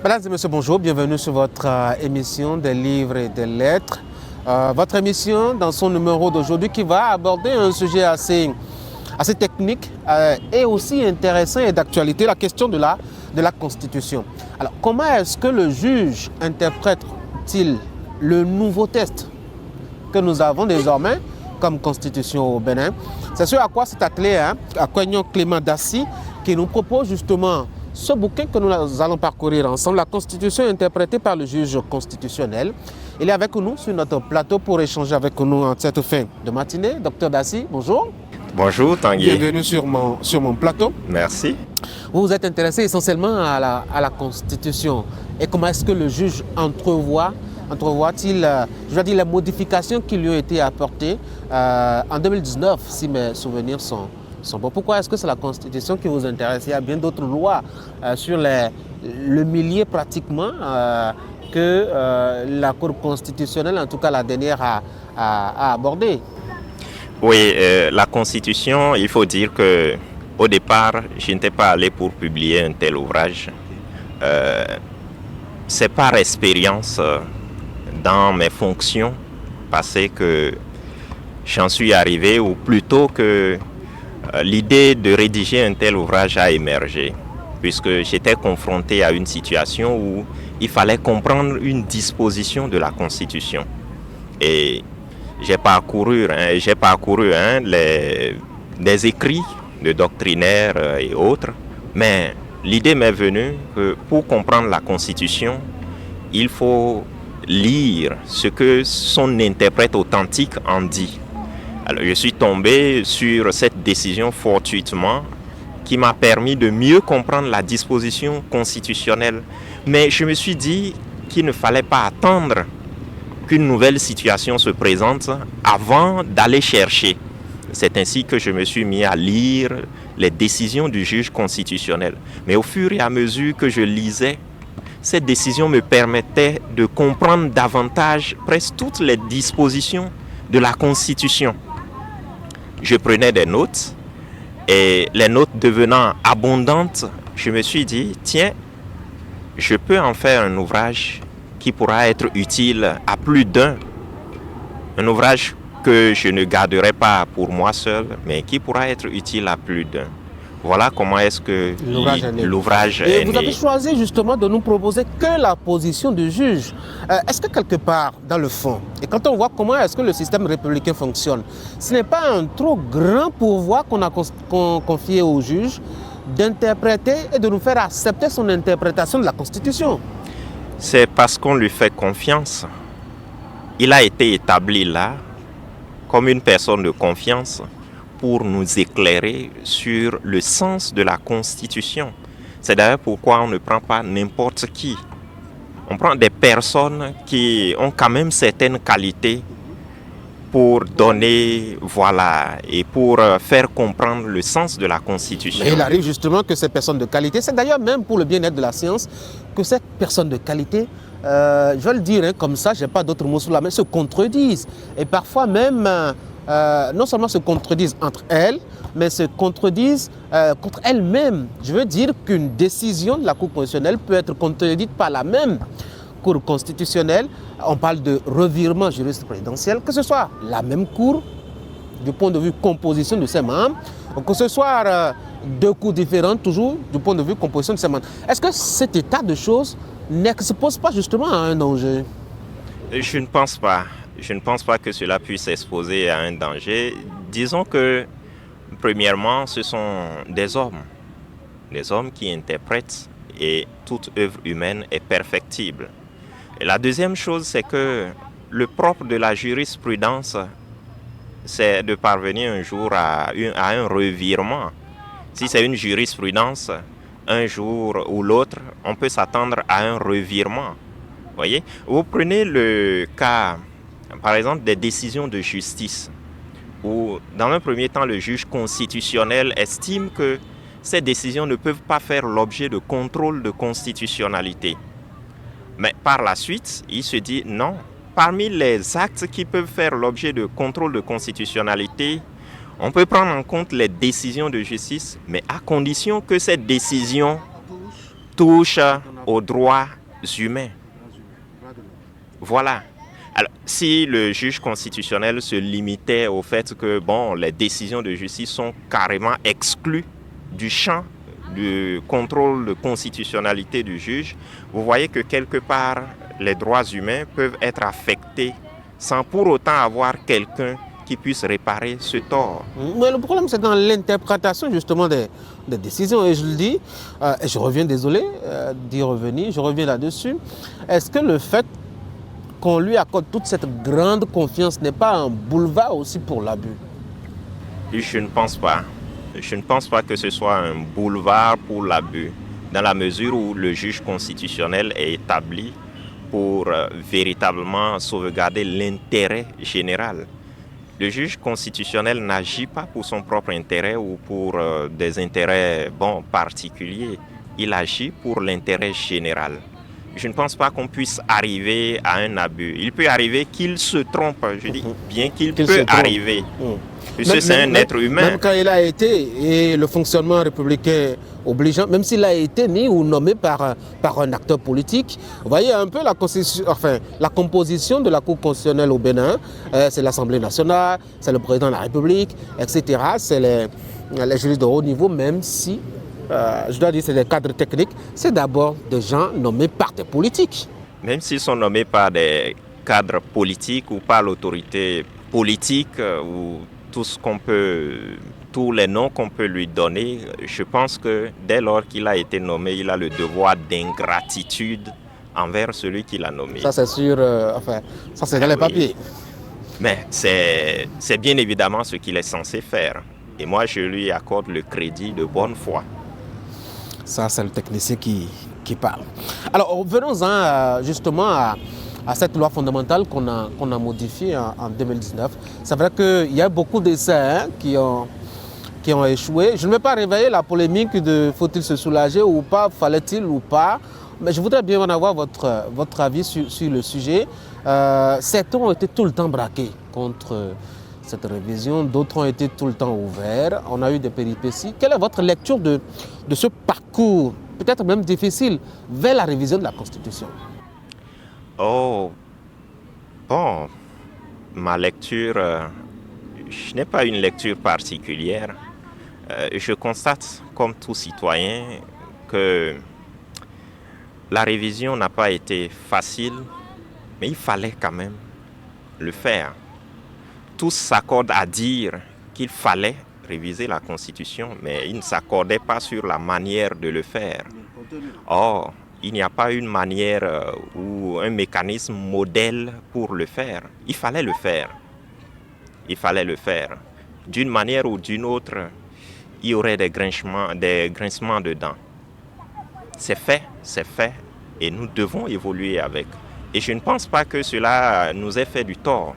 Mesdames et messieurs, bonjour, bienvenue sur votre émission des livres et des lettres. Votre émission dans son numéro d'aujourd'hui qui va aborder un sujet assez technique et aussi intéressant et d'actualité, la question de la Constitution. Alors, comment est-ce que le juge interprète-t-il le nouveau texte que nous avons désormais comme Constitution au Bénin? C'est ce à quoi s'est attelé Akwenyong Clément Daci qui nous propose justement ce bouquin que nous allons parcourir ensemble, la Constitution interprétée par le juge constitutionnel. Il est avec nous sur notre plateau pour échanger avec nous en cette fin de matinée. Docteur Daci, bonjour. Bonjour Tanguy. Bienvenue sur mon plateau. Merci. Vous vous êtes intéressé essentiellement à la Constitution. Et comment est-ce que le juge entrevoit-il, les modifications qui lui ont été apportées en 2019, si mes souvenirs sont bon. Pourquoi est-ce que c'est la Constitution qui vous intéresse? Il y a bien d'autres lois sur le millier pratiquement que la Cour constitutionnelle, en tout cas la dernière, a abordé. Oui, la Constitution, il faut dire que au départ, je n'étais pas allé pour publier un tel ouvrage. C'est par expérience dans mes fonctions passées que j'en suis arrivé, ou plutôt que l'idée de rédiger un tel ouvrage a émergé, puisque j'étais confronté à une situation où il fallait comprendre une disposition de la Constitution. Et j'ai parcouru des écrits de doctrinaires et autres, mais l'idée m'est venue que pour comprendre la Constitution, il faut lire ce que son interprète authentique en dit. Alors, je suis tombé sur cette décision fortuitement qui m'a permis de mieux comprendre la disposition constitutionnelle. Mais je me suis dit qu'il ne fallait pas attendre qu'une nouvelle situation se présente avant d'aller chercher. C'est ainsi que je me suis mis à lire les décisions du juge constitutionnel. Mais au fur et à mesure que je lisais, cette décision me permettait de comprendre davantage presque toutes les dispositions de la Constitution. Je prenais des notes et les notes devenant abondantes, je me suis dit, tiens, je peux en faire un ouvrage qui pourra être utile à plus d'un. Un ouvrage que je ne garderai pas pour moi seul, mais qui pourra être utile à plus d'un. Voilà comment est-ce que l'ouvrage est né. Vous avez choisi justement de nous proposer que la position du juge. Est-ce que quelque part, dans le fond, et quand on voit comment est-ce que le système républicain fonctionne, ce n'est pas un trop grand pouvoir qu'on a confié au juge d'interpréter et de nous faire accepter son interprétation de la Constitution? C'est parce qu'on lui fait confiance. Il a été établi là comme une personne de confiance pour nous éclairer sur le sens de la Constitution. C'est d'ailleurs pourquoi on ne prend pas n'importe qui. On prend des personnes qui ont quand même certaines qualités pour donner, et pour faire comprendre le sens de la Constitution. Et il arrive justement que ces personnes de qualité, c'est d'ailleurs même pour le bien-être de la science, que ces personnes de qualité, je vais le dire comme ça, je n'ai pas d'autres mots sous la main, se contredisent. Et parfois même, non seulement se contredisent entre elles, mais se contredisent contre elles-mêmes. Je veux dire qu'une décision de la Cour constitutionnelle peut être contredite par la même Cour constitutionnelle. On parle de revirement jurisprudentiel, que ce soit la même Cour, du point de vue composition de ses membres, que ce soit deux cours différentes, toujours du point de vue composition de ses membres. Est-ce que cet état de choses n'expose pas justement à un danger? Je ne pense pas. Je ne pense pas que cela puisse exposer à un danger. Disons que, premièrement, ce sont des hommes qui interprètent, et toute œuvre humaine est perfectible. Et la deuxième chose, c'est que le propre de la jurisprudence, c'est de parvenir un jour à un revirement. Si c'est une jurisprudence, un jour ou l'autre, on peut s'attendre à un revirement. Voyez, vous prenez le cas, par exemple, des décisions de justice, où dans un premier temps, le juge constitutionnel estime que ces décisions ne peuvent pas faire l'objet de contrôle de constitutionnalité. Mais par la suite, il se dit non. Parmi les actes qui peuvent faire l'objet de contrôle de constitutionnalité, on peut prendre en compte les décisions de justice, mais à condition que cette décision touche aux droits humains. Voilà. Alors, si le juge constitutionnel se limitait au fait que les décisions de justice sont carrément exclues du champ du contrôle de constitutionnalité du juge, vous voyez que quelque part, les droits humains peuvent être affectés sans pour autant avoir quelqu'un qui puisse réparer ce tort. Mais le problème, c'est dans l'interprétation justement des décisions. Et je le dis, et je reviens, désolé d'y revenir, je reviens là-dessus. Est-ce que le fait qu'on lui accorde toute cette grande confiance n'est pas un boulevard aussi pour l'abus? Je ne pense pas. Je ne pense pas que ce soit un boulevard pour l'abus, dans la mesure où le juge constitutionnel est établi pour véritablement sauvegarder l'intérêt général. Le juge constitutionnel n'agit pas pour son propre intérêt ou pour des intérêts particuliers. Il agit pour l'intérêt général. Je ne pense pas qu'on puisse arriver à un abus. Il peut arriver qu'il se trompe. Je dis bien qu'il peut arriver. Puisque c'est un être humain. Même quand il a été, et le fonctionnement républicain obligeant, même s'il a été mis ou nommé par un acteur politique, vous voyez un peu la composition de la Cour constitutionnelle au Bénin, c'est l'Assemblée nationale, c'est le président de la République, etc. C'est les juristes de haut niveau, même si, je dois dire, c'est des cadres techniques, c'est d'abord des gens nommés par des politiques. Même s'ils sont nommés par des cadres politiques ou par l'autorité politique ou tous les noms qu'on peut lui donner, je pense que dès lors qu'il a été nommé, il a le devoir d'ingratitude envers celui qui l'a nommé. Ça c'est sûr, ça c'est dans les papiers. Mais c'est bien évidemment ce qu'il est censé faire. Et moi, je lui accorde le crédit de bonne foi. Ça, c'est le technicien qui parle. Alors, venons-en justement à cette loi fondamentale qu'on a modifiée en 2019. C'est vrai qu'il y a beaucoup d'essais qui ont échoué. Je ne vais pas réveiller la polémique de faut-il se soulager ou pas, fallait-il ou pas. Mais je voudrais bien en avoir votre avis sur le sujet. Certains ont été tout le temps braqués contre cette révision, d'autres ont été tout le temps ouverts. On a eu des péripéties. Quelle est votre lecture de ce parcours, peut-être même difficile, vers la révision de la Constitution? Ma lecture, je n'ai pas une lecture particulière. Je constate, comme tout citoyen, que la révision n'a pas été facile, mais il fallait quand même le faire. Tous s'accordent à dire qu'il fallait réviser la Constitution, mais ils ne s'accordaient pas sur la manière de le faire. Or, il n'y a pas une manière ou un mécanisme modèle pour le faire. Il fallait le faire. Il fallait le faire. D'une manière ou d'une autre, il y aurait des grincements de dents. C'est fait, et nous devons évoluer avec. Et je ne pense pas que cela nous ait fait du tort.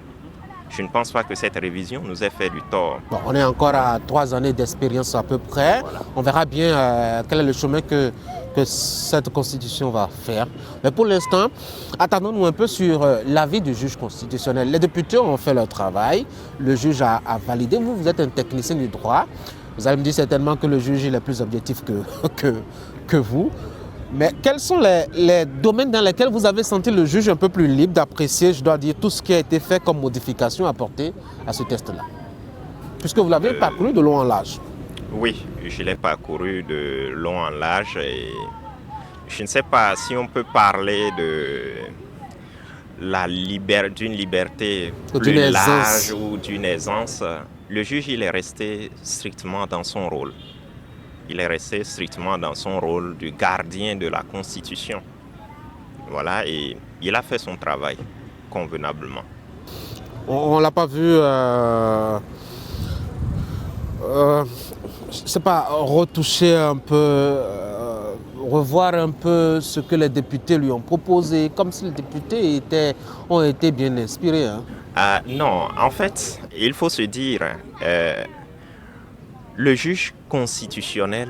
Je ne pense pas que cette révision nous ait fait du tort. Bon, on est encore à 3 années d'expérience à peu près. Voilà. On verra bien quel est le chemin que cette constitution va faire. Mais pour l'instant, attendons-nous un peu sur l'avis du juge constitutionnel. Les députés ont fait leur travail. Le juge a validé. Vous êtes un technicien du droit. Vous allez me dire certainement que le juge il est plus objectif que vous. Mais quels sont les domaines dans lesquels vous avez senti le juge un peu plus libre d'apprécier, je dois dire, tout ce qui a été fait comme modification apportée à ce test-là? Puisque vous l'avez parcouru de long en large. Oui, je l'ai parcouru de long en large et je ne sais pas si on peut parler d'une liberté plus large ou d'une aisance. Le juge, il est resté strictement dans son rôle. Il est resté strictement dans son rôle de gardien de la Constitution. Voilà, et il a fait son travail convenablement. On ne l'a pas vu, je ne sais pas, retoucher un peu, revoir un peu ce que les députés lui ont proposé, comme si les députés ont été bien inspirés. Hein. Non, en fait, il faut se dire... le juge constitutionnel,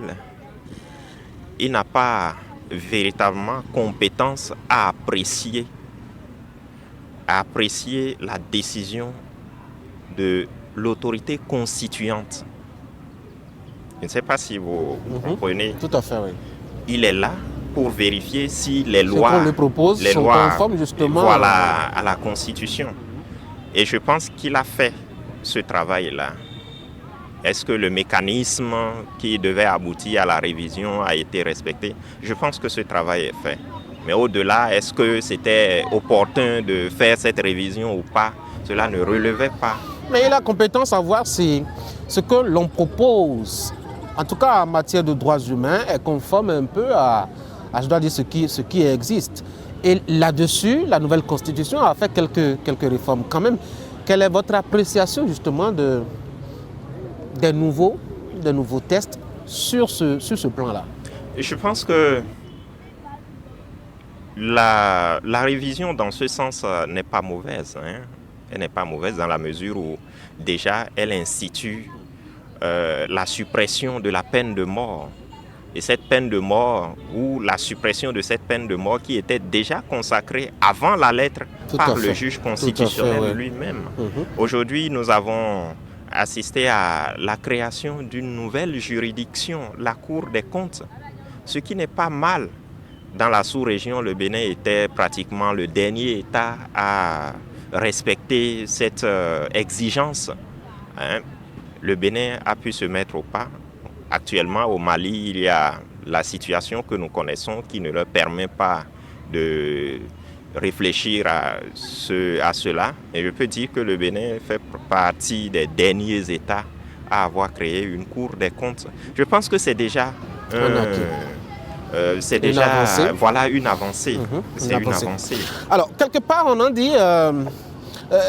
il n'a pas véritablement compétence à apprécier la décision de l'autorité constituante. Je ne sais pas si vous comprenez. Tout à fait, oui. Il est là pour vérifier si les Ce lois, qu'on lui propose les sont lois conformes justement voilà, à la Constitution. Et je pense qu'il a fait ce travail-là. Est-ce que le mécanisme qui devait aboutir à la révision a été respecté? Je pense que ce travail est fait. Mais au-delà, est-ce que c'était opportun de faire cette révision ou pas? Cela ne relevait pas. Mais il a compétence à voir si ce que l'on propose, en tout cas en matière de droits humains, est conforme un peu à je dois dire, ce qui existe. Et là-dessus, la nouvelle constitution a fait quelques réformes quand même. Quelle est votre appréciation justement des nouveaux tests sur ce plan-là? Je pense que la révision dans ce sens n'est pas mauvaise. Elle n'est pas mauvaise dans la mesure où déjà elle institue la suppression de la peine de mort. Et cette peine de mort, ou la suppression de cette peine de mort qui était déjà consacrée avant la lettre par le juge constitutionnel lui-même. Aujourd'hui, nous avons assisté à la création d'une nouvelle juridiction, la Cour des comptes, ce qui n'est pas mal. Dans la sous-région, le Bénin était pratiquement le dernier État à respecter cette exigence. Le Bénin a pu se mettre au pas. Actuellement, au Mali, il y a la situation que nous connaissons qui ne leur permet pas de réfléchir à cela. Et je peux dire que le Bénin fait partie des derniers États à avoir créé une Cour des comptes. Je pense que c'est déjà voilà une avancée. C'est une avancée. Alors, quelque part, on en dit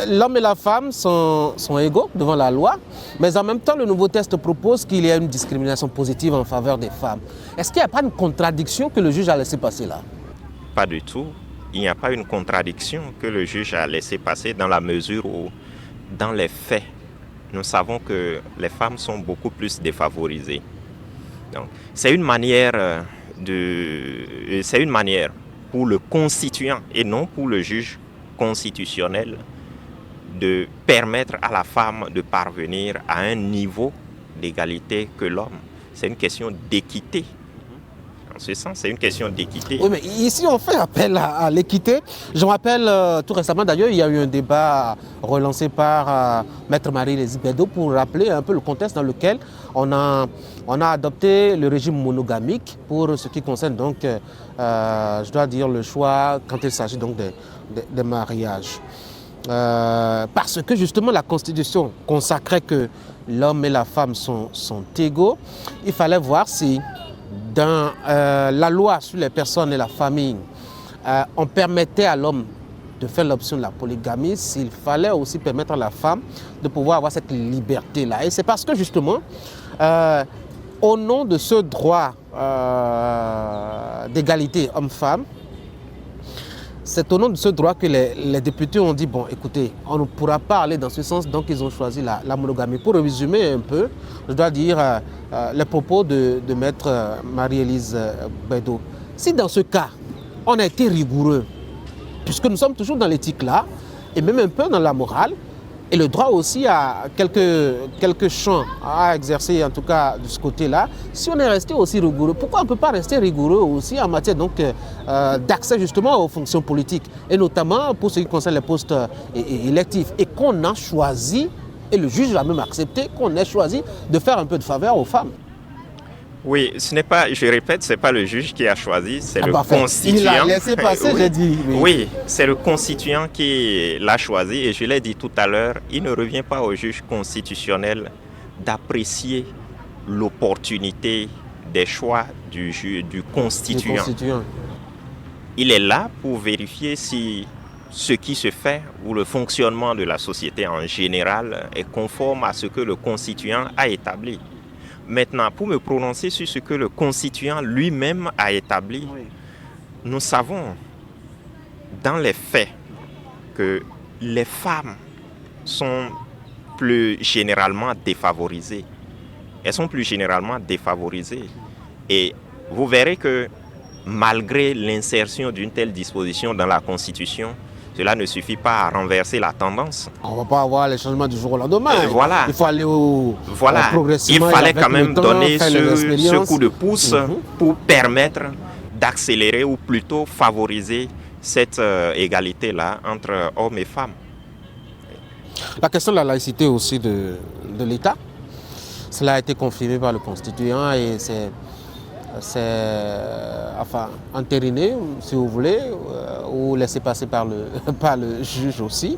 l'homme et la femme sont égaux devant la loi, mais en même temps, le nouveau test propose qu'il y ait une discrimination positive en faveur des femmes. Est-ce qu'il n'y a pas une contradiction que le juge a laissé passer là? Pas du tout. Il n'y a pas une contradiction que le juge a laissé passer dans la mesure où, dans les faits, nous savons que les femmes sont beaucoup plus défavorisées. Donc, c'est une manière pour le constituant et non pour le juge constitutionnel de permettre à la femme de parvenir à un niveau d'égalité que l'homme. C'est une question d'équité. En ce sens, c'est une question d'équité. Oui, mais ici, on fait appel à l'équité. Je me rappelle, tout récemment, d'ailleurs, il y a eu un débat relancé par Maître Marie-Lise Bédot pour rappeler un peu le contexte dans lequel on a adopté le régime monogamique pour ce qui concerne, donc, je dois dire, le choix quand il s'agit donc des mariages. Parce que justement la Constitution consacrait que l'homme et la femme sont égaux, il fallait voir si dans la loi sur les personnes et la famille, on permettait à l'homme de faire l'option de la polygamie, s'il fallait aussi permettre à la femme de pouvoir avoir cette liberté-là. Et c'est parce que justement, au nom de ce droit d'égalité homme-femme, c'est au nom de ce droit que les députés ont dit, bon, écoutez, on ne pourra pas aller dans ce sens, donc ils ont choisi la monogamie. Pour résumer un peu, je dois dire les propos de Maître Marie-Lise Bédot. Si dans ce cas, on a été rigoureux, puisque nous sommes toujours dans l'éthique là, et même un peu dans la morale, et le droit aussi a quelques champs à exercer, en tout cas de ce côté-là. Si on est resté aussi rigoureux, pourquoi on ne peut pas rester rigoureux aussi en matière d'accès justement aux fonctions politiques, et notamment pour ce qui concerne les postes électifs, et qu'on a choisi, et le juge a même accepté, qu'on ait choisi de faire un peu de faveur aux femmes. Oui, ce n'est pas, je répète, ce n'est pas le juge qui a choisi, c'est le constituant. Il a laissé passer, oui. J'ai dit. Oui, c'est le constituant qui l'a choisi et je l'ai dit tout à l'heure, il ne revient pas au juge constitutionnel d'apprécier l'opportunité des choix du constituant. Il est là pour vérifier si ce qui se fait ou le fonctionnement de la société en général est conforme à ce que le constituant a établi. Maintenant, pour me prononcer sur ce que le constituant lui-même a établi, nous savons dans les faits que les femmes sont plus généralement défavorisées. Elles sont plus généralement défavorisées. Et vous verrez que malgré l'insertion d'une telle disposition dans la Constitution, cela ne suffit pas à renverser la tendance. On ne va pas avoir les changements du jour au lendemain. Voilà. Il faut aller progressivement. Il fallait quand même donner ce coup de pouce pour permettre d'accélérer ou plutôt favoriser cette égalité-là entre hommes et femmes. La question de la laïcité aussi de l'État, cela a été confirmé par le constituant et c'est enfin, entériné, si vous voulez, ou laissé passer par par le juge aussi.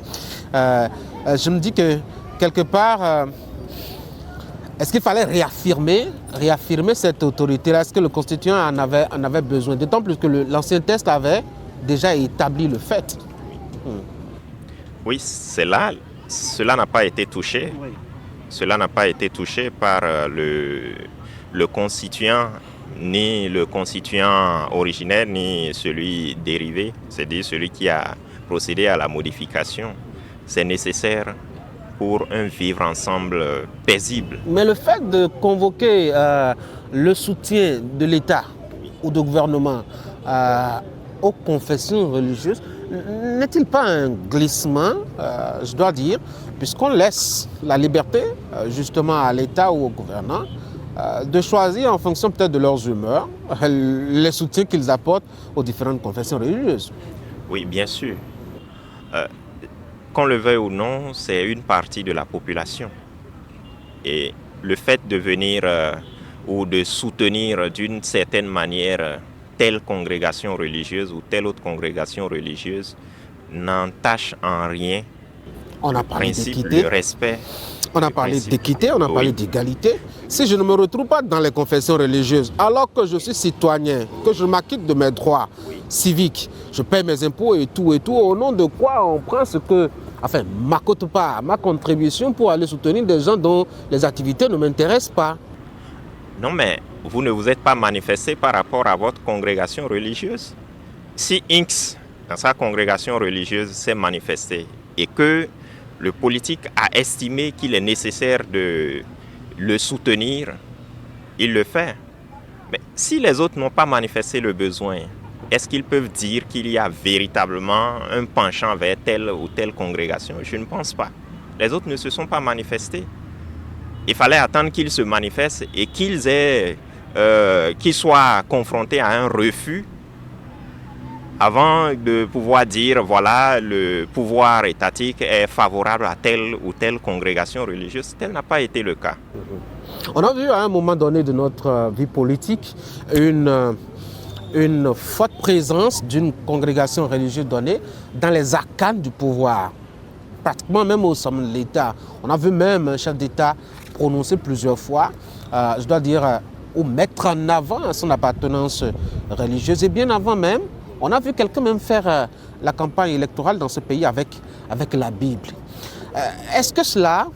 Je me dis que quelque part, est-ce qu'il fallait réaffirmer cette autorité-là? Est-ce que le constituant en avait besoin? D'autant plus que l'ancien texte avait déjà établi le fait. Oui, cela n'a pas été touché. Oui. Cela n'a pas été touché par le constituant, ni le constituant originel, ni celui dérivé, c'est-à-dire celui qui a procédé à la modification. C'est nécessaire pour un vivre ensemble paisible. Mais le fait de convoquer le soutien de l'État ou du gouvernement aux confessions religieuses, n'est-il pas un glissement, je dois dire, puisqu'on laisse la liberté justement à l'État ou au gouvernement de choisir en fonction peut-être de leurs humeurs les soutiens qu'ils apportent aux différentes confessions religieuses? Oui, bien sûr. Qu'on le veuille ou non, c'est une partie de la population. Et le fait de venir ou de soutenir d'une certaine manière telle congrégation religieuse ou telle autre congrégation religieuse n'entache en rien le principe, le respect. On a parlé d'équité, on a parlé d'égalité. Si je ne me retrouve pas dans les confessions religieuses, alors que je suis citoyen, que je m'acquitte de mes droits civiques, je paie mes impôts et tout, au nom de quoi on prend ma quote-part, ma contribution pour aller soutenir des gens dont les activités ne m'intéressent pas? Non, mais vous ne vous êtes pas manifesté par rapport à votre congrégation religieuse. Si X, dans sa congrégation religieuse, s'est manifesté et que le politique a estimé qu'il est nécessaire de le soutenir, il le fait. Mais si les autres n'ont pas manifesté le besoin, est-ce qu'ils peuvent dire qu'il y a véritablement un penchant vers telle ou telle congrégation? Je ne pense pas. Les autres ne se sont pas manifestés. Il fallait attendre qu'ils se manifestent et qu'ils soient confrontés à un refus avant de pouvoir dire, voilà, le pouvoir étatique est favorable à telle ou telle congrégation religieuse. Tel n'a pas été le cas. On a vu à un moment donné de notre vie politique une forte présence d'une congrégation religieuse donnée dans les arcanes du pouvoir, pratiquement même au sommet de l'État. On a vu même un chef d'État prononcer plusieurs fois, je dois dire, ou mettre en avant son appartenance religieuse. Et bien avant même, on a vu quelqu'un même faire la campagne électorale dans ce pays avec la Bible. Est-ce que cela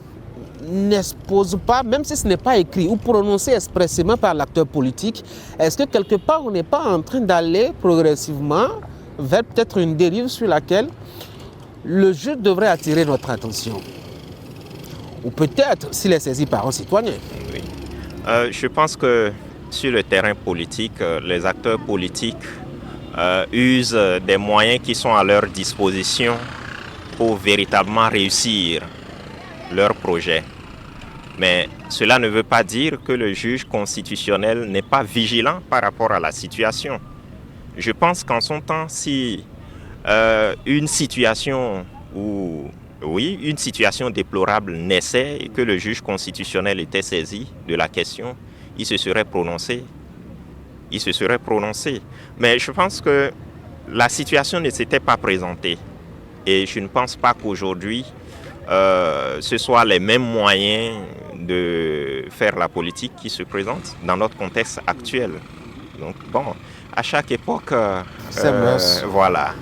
n'expose pas, même si ce n'est pas écrit ou prononcé expressément par l'acteur politique, est-ce que quelque part on n'est pas en train d'aller progressivement vers peut-être une dérive sur laquelle le juge devrait attirer notre attention? Ou peut-être s'il est saisi par un citoyen. Oui. Je pense que sur le terrain politique, les acteurs politiques usent des moyens qui sont à leur disposition pour véritablement réussir leur projet. Mais cela ne veut pas dire que le juge constitutionnel n'est pas vigilant par rapport à la situation. Je pense qu'en son temps, si une situation déplorable naissait et que le juge constitutionnel était saisi de la question, il se serait prononcé. Mais je pense que la situation ne s'était pas présentée. Et je ne pense pas qu'aujourd'hui, ce soit les mêmes moyens de faire la politique qui se présentent dans notre contexte actuel. Donc bon, à chaque époque, voilà.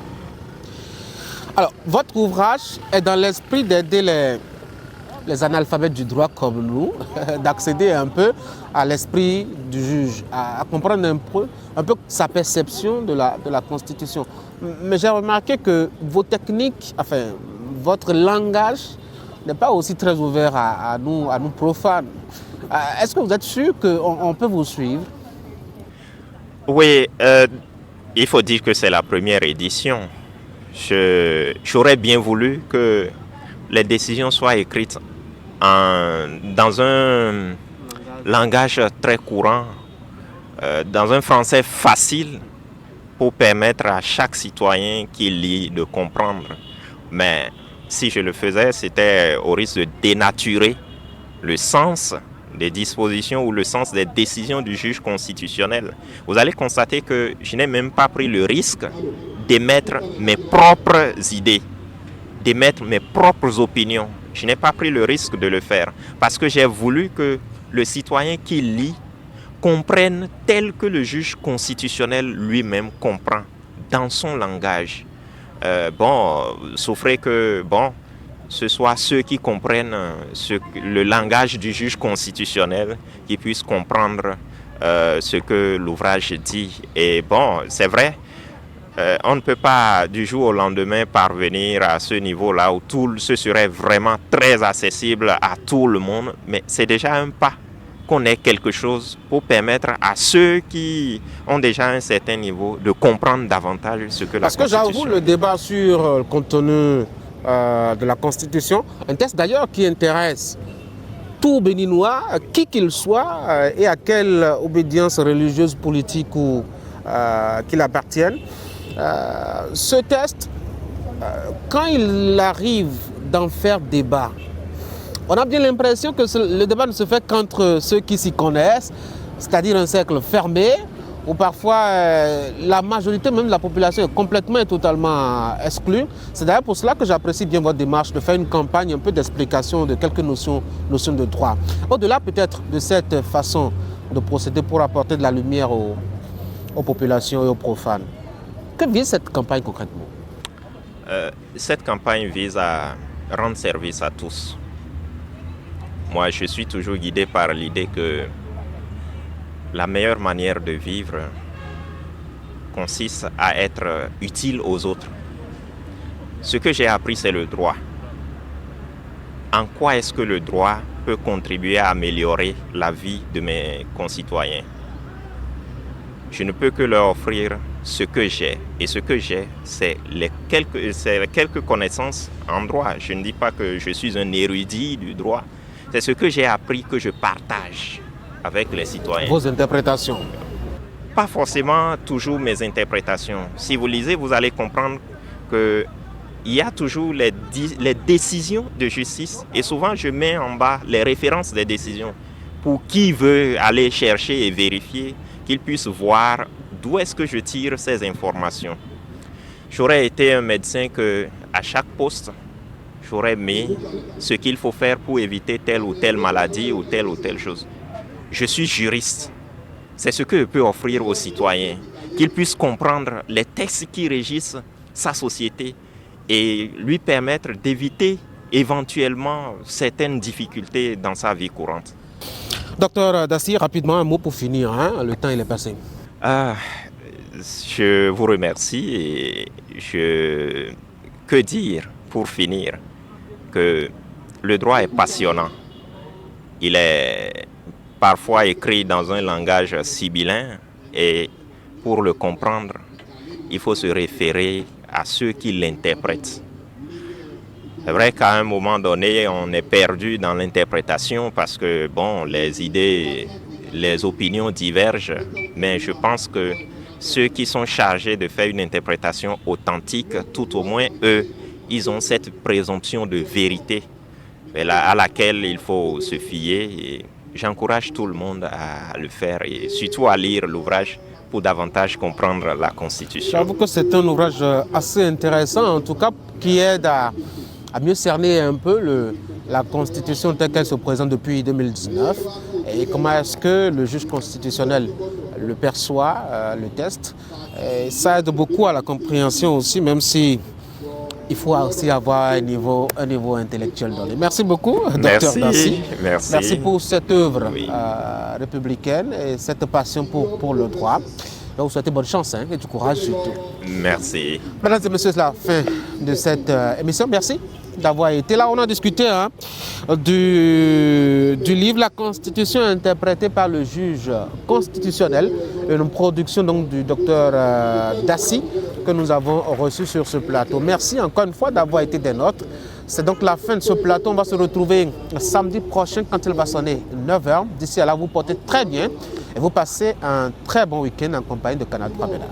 Alors, votre ouvrage est dans l'esprit d'aider les analphabètes du droit comme nous, d'accéder un peu à l'esprit du juge, à comprendre un peu sa perception de la Constitution. Mais j'ai remarqué que vos techniques, votre langage n'est pas aussi très ouvert à nous profanes. Est-ce que vous êtes sûr qu'on peut vous suivre? Oui, il faut dire que c'est la première édition. J'aurais bien voulu que les décisions soient écrites dans un langage très courant, dans un français facile pour permettre à chaque citoyen qui lit de comprendre. Mais si je le faisais, c'était au risque de dénaturer le sens des dispositions ou le sens des décisions du juge constitutionnel. Vous allez constater que je n'ai même pas pris le risque d'émettre mes propres idées, d'émettre mes propres opinions. Je n'ai pas pris le risque de le faire parce que j'ai voulu que le citoyen qui lit comprenne tel que le juge constitutionnel lui-même comprend dans son langage. Souffrez que ce soit ceux qui comprennent le langage du juge constitutionnel qui puissent comprendre ce que l'ouvrage dit. Et c'est vrai, on ne peut pas du jour au lendemain parvenir à ce niveau-là où tout ce serait vraiment très accessible à tout le monde, mais c'est déjà un pas qu'on ait quelque chose pour permettre à ceux qui ont déjà un certain niveau de comprendre davantage ce que la Constitution... Parce que j'avoue, le débat sur le contenu de la Constitution, un texte d'ailleurs qui intéresse tout Béninois, qui qu'il soit, et à quelle obédience religieuse, politique ou qu'il appartienne. Ce texte, quand il arrive d'en faire débat, on a bien l'impression que le débat ne se fait qu'entre ceux qui s'y connaissent, c'est-à-dire un cercle fermé, où parfois la majorité même de la population est complètement et totalement exclue. C'est d'ailleurs pour cela que j'apprécie bien votre démarche de faire une campagne un peu d'explication de quelques notions de droit. Au-delà peut-être de cette façon de procéder pour apporter de la lumière aux populations et aux profanes, que vise cette campagne concrètement? Cette campagne vise à rendre service à tous. Moi, je suis toujours guidé par l'idée que la meilleure manière de vivre consiste à être utile aux autres. Ce que j'ai appris, c'est le droit. En quoi est-ce que le droit peut contribuer à améliorer la vie de mes concitoyens? Je ne peux que leur offrir ce que j'ai. Et ce que j'ai, c'est quelques connaissances en droit. Je ne dis pas que je suis un érudit du droit. C'est ce que j'ai appris que je partage avec les citoyens. Vos interprétations? Pas forcément toujours mes interprétations. Si vous lisez, vous allez comprendre qu'il y a toujours les décisions de justice et souvent je mets en bas les références des décisions pour qui veut aller chercher et vérifier, qu'il puisse voir d'où est-ce que je tire ces informations. J'aurais été un médecin que à chaque poste, j'aurais mis ce qu'il faut faire pour éviter telle ou telle maladie ou telle chose. Je suis juriste. C'est ce que je peux offrir aux citoyens, qu'ils puissent comprendre les textes qui régissent sa société et lui permettre d'éviter éventuellement certaines difficultés dans sa vie courante. Docteur Dassy, rapidement un mot pour finir, hein? Le temps il est passé. Je vous remercie et que dire pour finir? Que le droit est passionnant. Il est parfois écrit dans un langage sibyllin et pour le comprendre, il faut se référer à ceux qui l'interprètent. C'est vrai qu'à un moment donné, on est perdu dans l'interprétation parce que, les idées, les opinions divergent, mais je pense que ceux qui sont chargés de faire une interprétation authentique, tout au moins eux, ils ont cette présomption de vérité à laquelle il faut se fier. Et j'encourage tout le monde à le faire et surtout à lire l'ouvrage pour davantage comprendre la Constitution. J'avoue que c'est un ouvrage assez intéressant, en tout cas, qui aide à mieux cerner un peu la Constitution telle qu'elle se présente depuis 2019 et comment est-ce que le juge constitutionnel le perçoit, le test. Et ça aide beaucoup à la compréhension aussi, même si il faut aussi avoir un niveau intellectuel donné. Merci beaucoup, Dr Dassy. Merci pour cette œuvre républicaine et cette passion pour le droit. Je vous souhaite bonne chance et du courage surtout. Merci. Mesdames et messieurs, c'est la fin de cette émission. Merci d'avoir été là. On a discuté du livre La Constitution interprétée par le juge constitutionnel, une production donc du docteur Dassy que nous avons reçu sur ce plateau. Merci encore une fois d'avoir été des nôtres. C'est donc la fin de ce plateau. On va se retrouver samedi prochain quand il va sonner 9h. D'ici là, vous portez très bien et vous passez un très bon week-end en compagnie de Canal 3 Bénin.